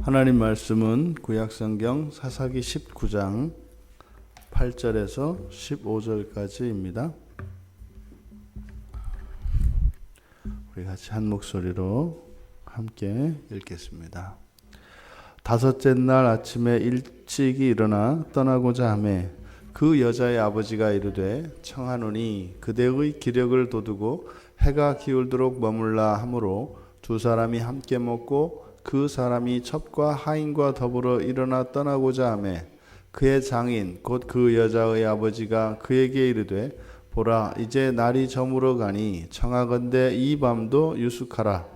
하나님 말씀은 구약성경 사사기 19장 8절에서 15절까지입니다. 우리 같이 한 목소리로 함께 읽겠습니다. 다섯째 날 아침에 일찍이 일어나 떠나고자 하매 그 여자의 아버지가 이르되 청하노니 그대의 기력을 돋우고 해가 기울도록 머물라 하므로 두 사람이 함께 먹고 그 사람이 첩과 하인과 더불어 일어나 떠나고자 하매 그의 장인 곧 그 여자의 아버지가 그에게 이르되 보라 이제 날이 저물어 가니 청하건대 이 밤도 유숙하라.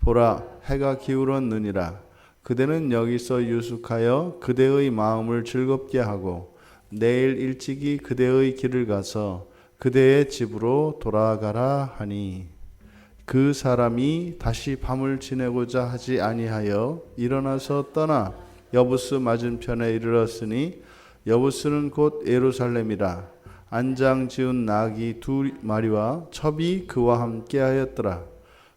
보라 해가 기울었느니라. 그대는 여기서 유숙하여 그대의 마음을 즐겁게 하고 내일 일찍이 그대의 길을 가서 그대의 집으로 돌아가라 하니 그 사람이 다시 밤을 지내고자 하지 아니하여 일어나서 떠나 여부스 맞은편에 이르렀으니 여부스는 곧 예루살렘이라. 안장 지은 나귀 2마리와 첩이 그와 함께 하였더라.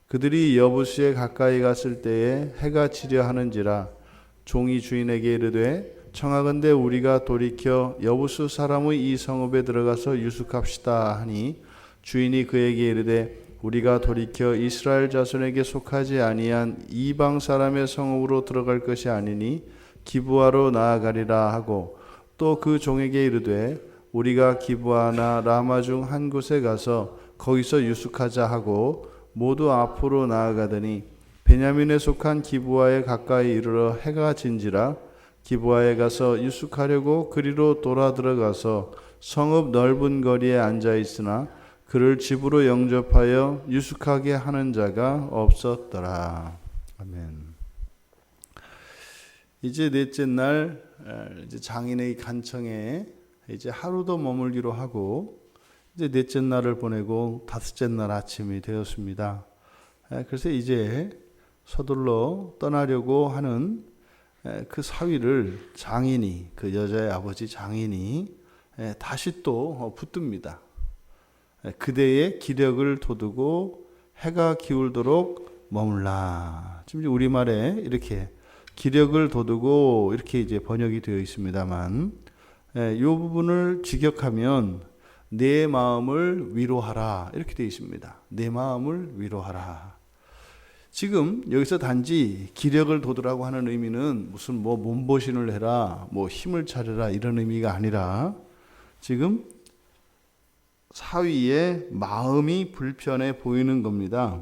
그들이 여부스에 가까이 갔을 때에 해가 지려 하는지라. 종이 주인에게 이르되 청하건대 우리가 돌이켜 여부스 사람의 이 성읍에 들어가서 유숙합시다 하니 주인이 그에게 이르되 우리가 돌이켜 이스라엘 자손에게 속하지 아니한 이방 사람의 성읍으로 들어갈 것이 아니니 기브아로 나아가리라 하고 또 그 종에게 이르되 우리가 기브아나 라마 중 한 곳에 가서 거기서 유숙하자 하고 모두 앞으로 나아가더니 베냐민에 속한 기브아에 가까이 이르러 해가 진지라. 기브아에 가서 유숙하려고 그리로 돌아 들어가서 성읍 넓은 거리에 앉아 있으나 그를 집으로 영접하여 유숙하게 하는 자가 없었더라. 아멘. 이제 넷째 날 이제 장인의 간청에 이제 하루 더 머물기로 하고 이제 넷째 날을 보내고 다섯째 날 아침이 되었습니다. 그래서 이제 서둘러 떠나려고 하는 그 사위를 장인이, 그 여자의 아버지 장인이 다시 또 붙듭니다. 그대의 기력을 돋우고 해가 기울도록 머물라. 지금 우리말에 이렇게 기력을 돋우고 이렇게 이제 번역이 되어 있습니다만, 이 부분을 직역하면 내 마음을 위로하라 이렇게 되어 있습니다. 내 마음을 위로하라. 지금 여기서 단지 기력을 돋우라고 하는 의미는 무슨 몸보신을 해라, 힘을 차려라 이런 의미가 아니라 지금 사위의 마음이 불편해 보이는 겁니다.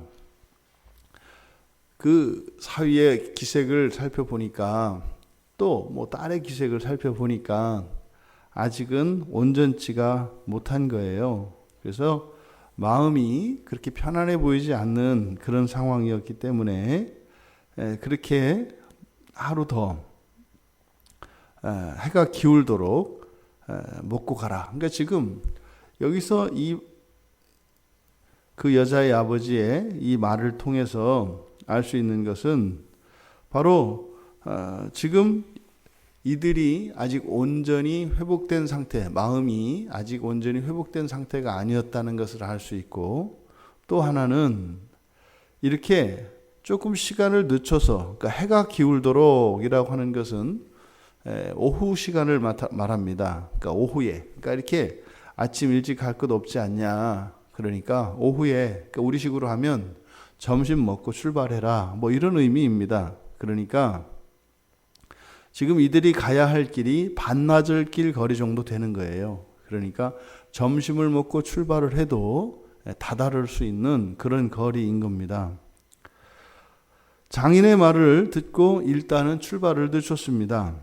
그 사위의 기색을 살펴보니까 또 딸의 기색을 살펴보니까 아직은 온전치가 못한 거예요. 그래서 마음이 그렇게 편안해 보이지 않는 그런 상황이었기 때문에 그렇게 하루 더 해가 기울도록 먹고 가라. 그러니까 지금 여기서 그 여자의 아버지의 이 말을 통해서 알 수 있는 것은 바로 지금 이들이 아직 온전히 회복된 상태, 마음이 아직 온전히 회복된 상태가 아니었다는 것을 알 수 있고, 또 하나는 이렇게 조금 시간을 늦춰서, 그러니까 해가 기울도록이라고 하는 것은 오후 시간을 말합니다. 그러니까 오후에, 그러니까 이렇게 아침 일찍 갈 것 없지 않냐. 그러니까 오후에, 그러니까 우리식으로 하면 점심 먹고 출발해라. 이런 의미입니다. 그러니까 지금 이들이 가야 할 길이 반나절 길 거리 정도 되는 거예요. 그러니까 점심을 먹고 출발을 해도 다다를 수 있는 그런 거리인 겁니다. 장인의 말을 듣고 일단은 출발을 늦췄습니다.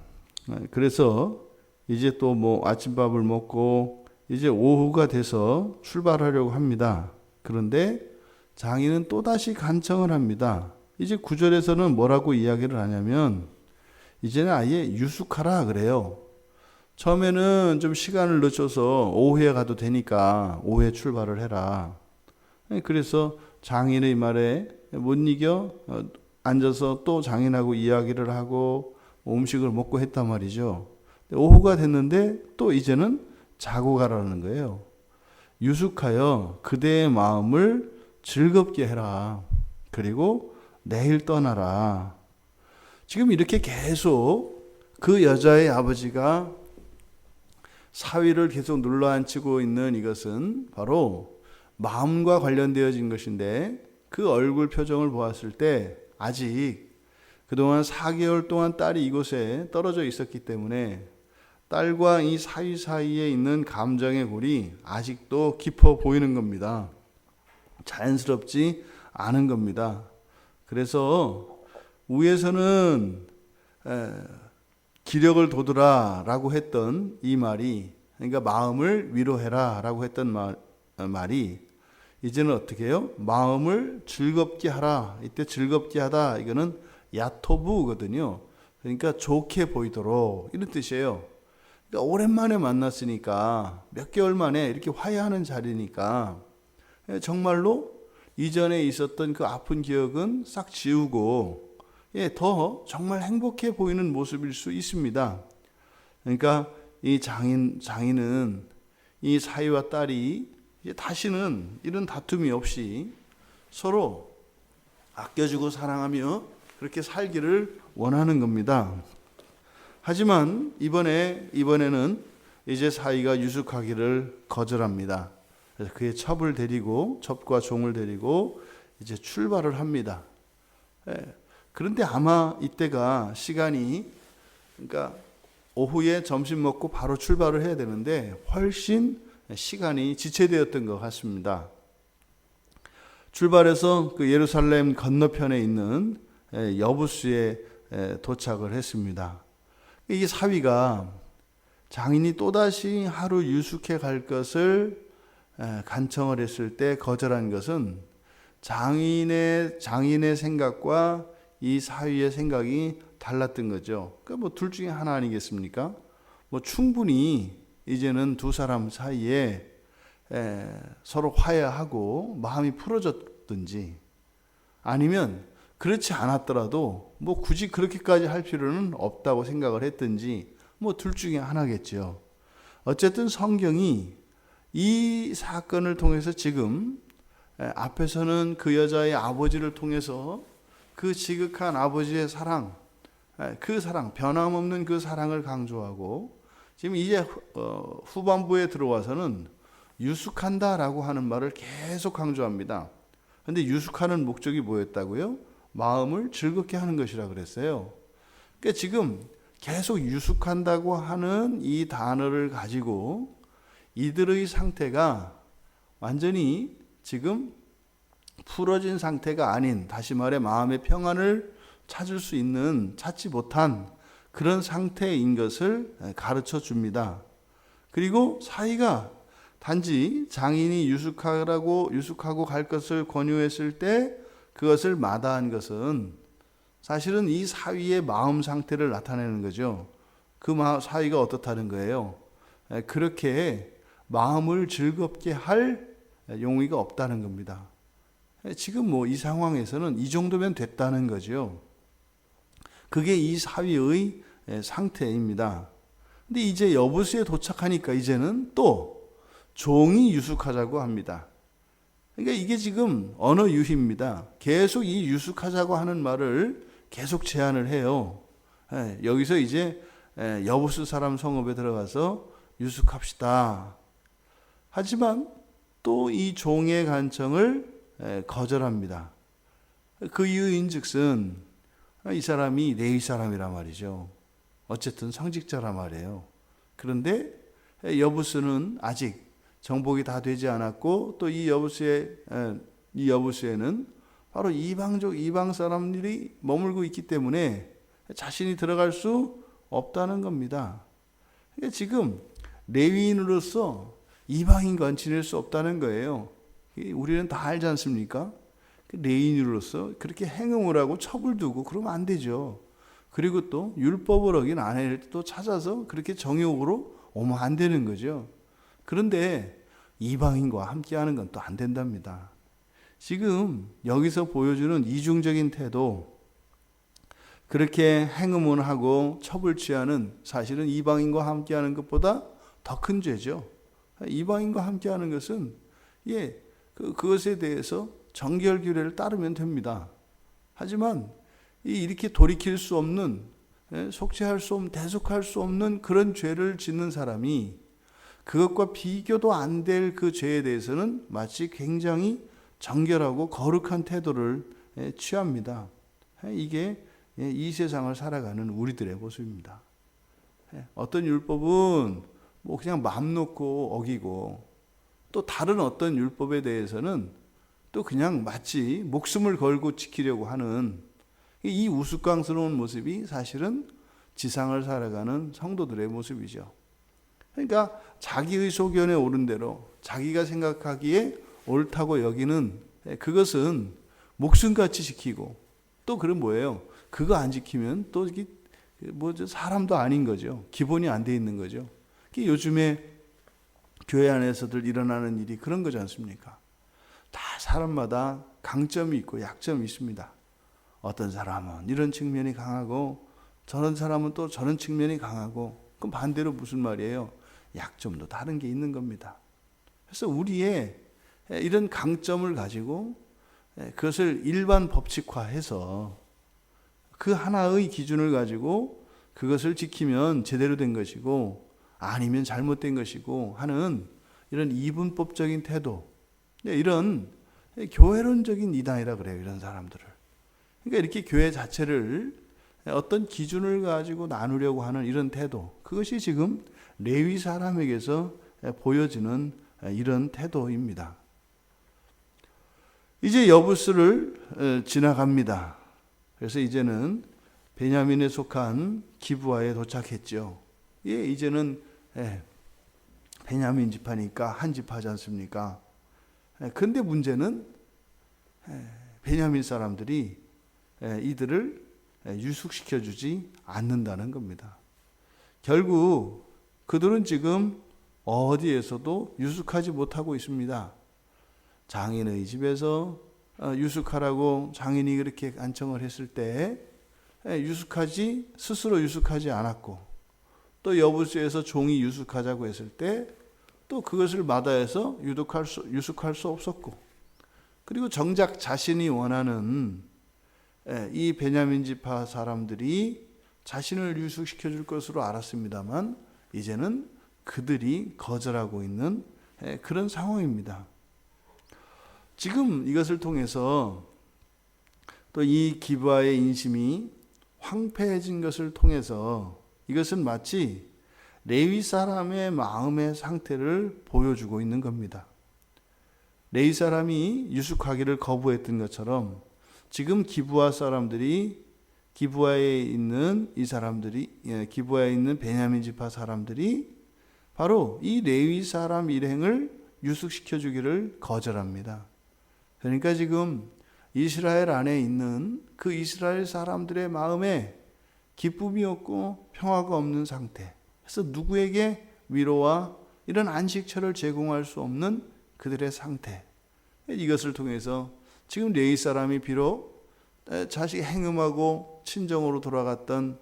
그래서 이제 또 아침밥을 먹고 이제 오후가 돼서 출발하려고 합니다. 그런데 장인은 또다시 간청을 합니다. 이제 9절에서는 뭐라고 이야기를 하냐면 이제는 아예 유숙하라 그래요. 처음에는 좀 시간을 늦춰서 오후에 가도 되니까 오후에 출발을 해라. 그래서 장인의 말에 못 이겨 앉아서 또 장인하고 이야기를 하고 음식을 먹고 했단 말이죠. 오후가 됐는데 또 이제는 자고 가라는 거예요. 유숙하여 그대의 마음을 즐겁게 해라. 그리고 내일 떠나라. 지금 이렇게 계속 그 여자의 아버지가 사위를 계속 눌러앉히고 있는 이것은 바로 마음과 관련되어진 것인데, 그 얼굴 표정을 보았을 때 아직 그동안 4개월 동안 딸이 이곳에 떨어져 있었기 때문에 딸과 이 사위 사이에 있는 감정의 골이 아직도 깊어 보이는 겁니다. 자연스럽지 않은 겁니다. 그래서 위에서는 기력을 돋우라 라고 했던 이 말이, 그러니까 마음을 위로해라 라고 했던 말이 이제는 어떻게 해요? 마음을 즐겁게 하라. 이때 즐겁게 하다, 이거는 야토부거든요. 그러니까 좋게 보이도록, 이런 뜻이에요. 그러니까 오랜만에 만났으니까, 몇 개월 만에 이렇게 화해하는 자리니까 정말로 이전에 있었던 그 아픈 기억은 싹 지우고 더 정말 행복해 보이는 모습일 수 있습니다. 그러니까 이 장인은 이 사위와 딸이 이제 다시는 이런 다툼이 없이 서로 아껴주고 사랑하며 그렇게 살기를 원하는 겁니다. 하지만 이번에는 이제 사위가 유숙하기를 거절합니다. 그래서 그의 첩과 종을 데리고 이제 출발을 합니다. 그런데 아마 이때가 시간이, 그러니까 오후에 점심 먹고 바로 출발을 해야 되는데 훨씬 시간이 지체되었던 것 같습니다. 출발해서 그 예루살렘 건너편에 있는 여부스에 도착을 했습니다. 이 사위가 장인이 또다시 하루 유숙해 갈 것을 간청을 했을 때 거절한 것은 장인의 생각과 이 사위의 생각이 달랐던 거죠. 그러니까 뭐 둘 중에 하나 아니겠습니까? 뭐 충분히 이제는 두 사람 사이에 서로 화해하고 마음이 풀어졌든지, 아니면 그렇지 않았더라도 뭐 굳이 그렇게까지 할 필요는 없다고 생각을 했든지, 뭐 둘 중에 하나겠죠. 어쨌든 성경이 이 사건을 통해서 지금 앞에서는 그 여자의 아버지를 통해서 그 지극한 아버지의 사랑, 그 사랑, 변함없는 그 사랑을 강조하고, 지금 이제 후반부에 들어와서는 유숙한다라고 하는 말을 계속 강조합니다. 그런데 유숙하는 목적이 뭐였다고요? 마음을 즐겁게 하는 것이라 그랬어요. 그러니까 지금 계속 유숙한다고 하는 이 단어를 가지고 이들의 상태가 완전히 지금 풀어진 상태가 아닌, 다시 말해 마음의 평안을 찾지 못한 그런 상태인 것을 가르쳐 줍니다. 그리고 사위가 단지 장인이 유숙하고 갈 것을 권유했을 때 그것을 마다한 것은 사실은 이 사위의 마음 상태를 나타내는 거죠. 그 사위가 어떻다는 거예요? 그렇게 마음을 즐겁게 할 용의가 없다는 겁니다. 지금 뭐 이 상황에서는 이 정도면 됐다는 거죠. 그게 이 사위의 상태입니다. 근데 이제 여부수에 도착하니까 이제는 또 종이 유숙하자고 합니다. 그러니까 이게 지금 언어 유희입니다. 계속 이 유숙하자고 하는 말을 계속 제안을 해요. 여기서 이제 여부수 사람 성읍에 들어가서 유숙합시다. 하지만 또 이 종의 간청을 거절합니다. 그 이유인즉슨 이 사람이 레위 사람이란 말이죠. 어쨌든 성직자란 말이에요. 그런데 여부수는 아직 정복이 다 되지 않았고, 또 이 여부수에는 바로 이방 사람들이 머물고 있기 때문에 자신이 들어갈 수 없다는 겁니다. 그러니까 지금 레위인으로서 이방인과 지낼 수 없다는 거예요. 우리는 다 알지 않습니까? 레위인으로서 그렇게 행음을 하고 첩을 두고 그러면 안 되죠. 그리고 또 율법을 어긴 아내를 또 찾아서 그렇게 정욕으로 오면 안 되는 거죠. 그런데 이방인과 함께하는 건 또 안 된답니다. 지금 여기서 보여주는 이중적인 태도, 그렇게 행음을 하고 첩을 취하는, 사실은 이방인과 함께하는 것보다 더 큰 죄죠. 이방인과 함께하는 것은 그것에 대해서 정결규례를 따르면 됩니다. 하지만 이렇게 돌이킬 수 없는, 속죄할 수 없는, 대속할 수 없는 그런 죄를 짓는 사람이 그것과 비교도 안 될 그 죄에 대해서는 마치 굉장히 정결하고 거룩한 태도를 취합니다. 이게 이 세상을 살아가는 우리들의 모습입니다. 어떤 율법은 뭐 그냥 마음 놓고 어기고, 또 다른 어떤 율법에 대해서는 또 그냥 마치 목숨을 걸고 지키려고 하는 이 우스꽝스러운 모습이 사실은 지상을 살아가는 성도들의 모습이죠. 그러니까 자기의 소견에 옳은 대로 자기가 생각하기에 옳다고 여기는 그것은 목숨같이 지키고, 또 그런 뭐예요? 그거 안 지키면 또 이게 사람도 아닌 거죠. 기본이 안 돼 있는 거죠. 요즘에 교회 안에서들 일어나는 일이 그런 거지 않습니까? 다 사람마다 강점이 있고 약점이 있습니다. 어떤 사람은 이런 측면이 강하고 저런 사람은 또 저런 측면이 강하고, 그럼 반대로 무슨 말이에요? 약점도 다른 게 있는 겁니다. 그래서 우리의 이런 강점을 가지고 그것을 일반 법칙화해서 그 하나의 기준을 가지고 그것을 지키면 제대로 된 것이고 아니면 잘못된 것이고 하는 이런 이분법적인 태도, 이런 교회론적인 이단이라 그래요. 이런 사람들을. 그러니까 이렇게 교회 자체를 어떤 기준을 가지고 나누려고 하는 이런 태도, 그것이 지금 레위 사람에게서 보여지는 이런 태도입니다. 이제 여부스를 지나갑니다. 그래서 이제는 베냐민에 속한 기브아에 도착했죠. 이제는 베냐민 지파니까 한 지파지 않습니까? 근데 문제는 베냐민 사람들이 이들을 유숙시켜주지 않는다는 겁니다. 결국 그들은 지금 어디에서도 유숙하지 못하고 있습니다. 장인의 집에서 유숙하라고 장인이 그렇게 간청을 했을 때 스스로 유숙하지 않았고, 또 여부수에서 종이 유숙하자고 했을 때 또 그것을 마다해서 유숙할 수 없었고, 그리고 정작 자신이 원하는 이 베냐민 지파 사람들이 자신을 유숙시켜 줄 것으로 알았습니다만 이제는 그들이 거절하고 있는 그런 상황입니다. 지금 이것을 통해서 또 이 기브아의 인심이 황폐해진 것을 통해서 이것은 마치 레위 사람의 마음의 상태를 보여주고 있는 겁니다. 레위 사람이 유숙하기를 거부했던 것처럼 지금 기브아 사람들이, 기브아에 있는 베냐민 지파 사람들이 바로 이 레위 사람 일행을 유숙시켜 주기를 거절합니다. 그러니까 지금 이스라엘 안에 있는 그 이스라엘 사람들의 마음에 기쁨이 없고 평화가 없는 상태. 그래서 누구에게 위로와 이런 안식처를 제공할 수 없는 그들의 상태. 이것을 통해서 지금 레위 사람이 비록 자식이 행음하고 친정으로 돌아갔던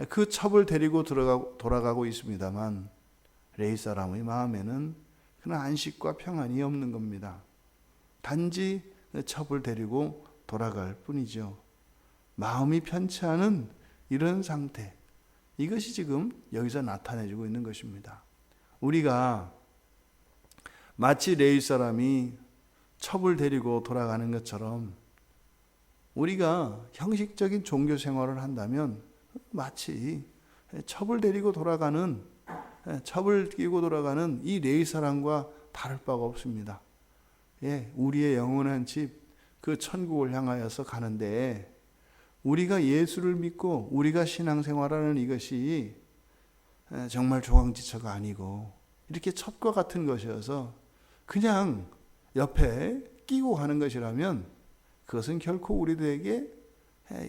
그 첩을 데리고 돌아가고 있습니다만 레위 사람의 마음에는 그런 안식과 평안이 없는 겁니다. 단지 첩을 데리고 돌아갈 뿐이죠. 마음이 편치 않은 이런 상태, 이것이 지금 여기서 나타내주고 있는 것입니다. 우리가 마치 레위 사람이 첩을 데리고 돌아가는 것처럼 우리가 형식적인 종교 생활을 한다면 마치 첩을 데리고 돌아가는, 첩을 끼고 돌아가는 이 레위 사람과 다를 바가 없습니다. 우리의 영원한 집, 그 천국을 향하여서 가는데 우리가 예수를 믿고 우리가 신앙생활하는 이것이 정말 조강지처가 아니고 이렇게 첩과 같은 것이어서 그냥 옆에 끼고 가는 것이라면 그것은 결코 우리들에게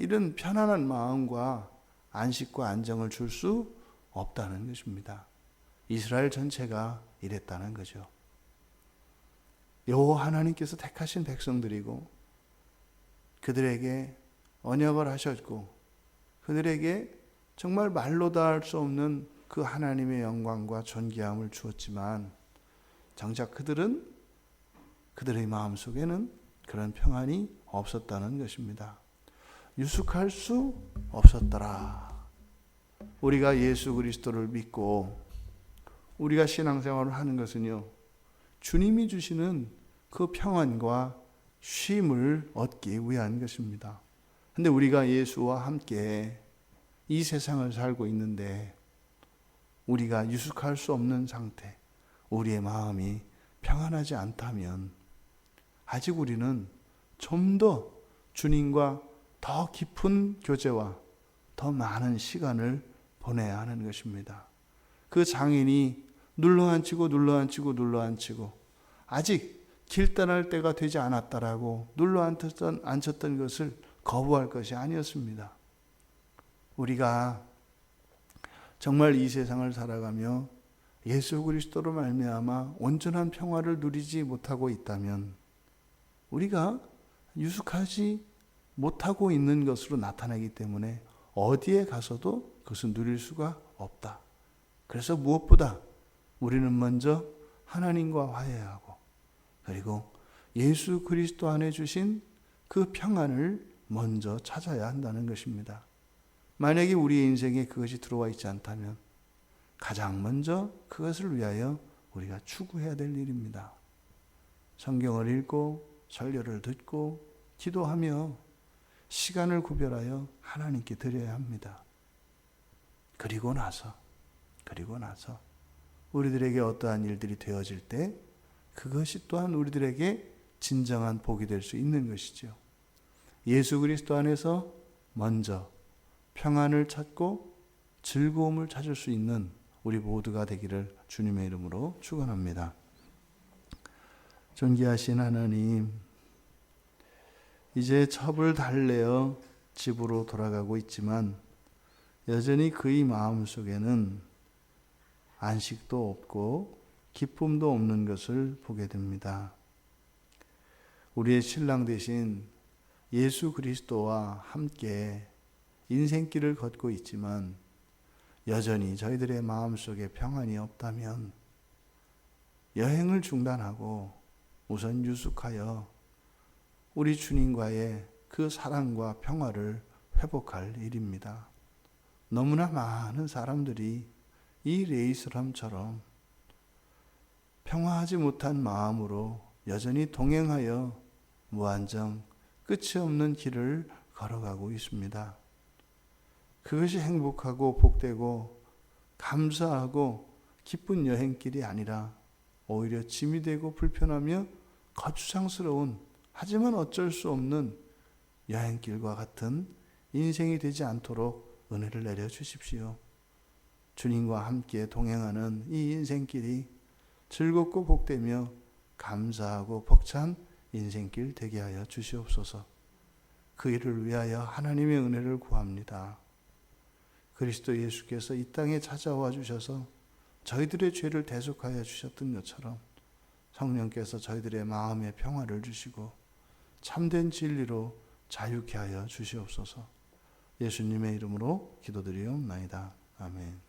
이런 편안한 마음과 안식과 안정을 줄 수 없다는 것입니다. 이스라엘 전체가 이랬다는 거죠. 여호와 하나님께서 택하신 백성들이고 그들에게 언약을 하셨고 그들에게 정말 말로 다 할 수 없는 그 하나님의 영광과 존귀함을 주었지만 정작 그들은, 그들의 마음속에는 그런 평안이 없었다는 것입니다. 유숙할 수 없었더라. 우리가 예수 그리스도를 믿고 우리가 신앙생활을 하는 것은요, 주님이 주시는 그 평안과 쉼을 얻기 위한 것입니다. 근데 우리가 예수와 함께 이 세상을 살고 있는데 우리가 유숙할 수 없는 상태, 우리의 마음이 평안하지 않다면 아직 우리는 좀 더 주님과 더 깊은 교제와 더 많은 시간을 보내야 하는 것입니다. 그 장인이 눌러앉히고 아직 길 떠날 때가 되지 않았다라고 눌러앉혔던 것을 거부할 것이 아니었습니다. 우리가 정말 이 세상을 살아가며 예수 그리스도로 말미암아 온전한 평화를 누리지 못하고 있다면 우리가 유숙하지 못하고 있는 것으로 나타나기 때문에 어디에 가서도 그것을 누릴 수가 없다. 그래서 무엇보다 우리는 먼저 하나님과 화해하고 그리고 예수 그리스도 안에 주신 그 평안을 먼저 찾아야 한다는 것입니다. 만약에 우리의 인생에 그것이 들어와 있지 않다면 가장 먼저 그것을 위하여 우리가 추구해야 될 일입니다. 성경을 읽고 설교를 듣고 기도하며 시간을 구별하여 하나님께 드려야 합니다. 그리고 나서 우리들에게 어떠한 일들이 되어질 때 그것이 또한 우리들에게 진정한 복이 될 수 있는 것이죠. 예수 그리스도 안에서 먼저 평안을 찾고 즐거움을 찾을 수 있는 우리 모두가 되기를 주님의 이름으로 축원합니다. 존귀하신 하나님, 이제 첩을 달래어 집으로 돌아가고 있지만 여전히 그의 마음속에는 안식도 없고 기쁨도 없는 것을 보게 됩니다. 우리의 신랑 되신 예수 그리스도와 함께 인생길을 걷고 있지만 여전히 저희들의 마음속에 평안이 없다면 여행을 중단하고 우선 유숙하여 우리 주님과의 그 사랑과 평화를 회복할 일입니다. 너무나 많은 사람들이 이 레이스람처럼 평화하지 못한 마음으로 여전히 동행하여 무한정 끝이 없는 길을 걸어가고 있습니다. 그것이 행복하고 복되고 감사하고 기쁜 여행길이 아니라 오히려 짐이 되고 불편하며 거추장스러운 하지만 어쩔 수 없는 여행길과 같은 인생이 되지 않도록 은혜를 내려주십시오. 주님과 함께 동행하는 이 인생길이 즐겁고 복되며 감사하고 벅찬 인생길 되게 하여 주시옵소서. 그 일을 위하여 하나님의 은혜를 구합니다. 그리스도 예수께서 이 땅에 찾아와 주셔서 저희들의 죄를 대속하여 주셨던 것처럼 성령께서 저희들의 마음에 평화를 주시고 참된 진리로 자유케 하여 주시옵소서. 예수님의 이름으로 기도드리옵나이다. 아멘.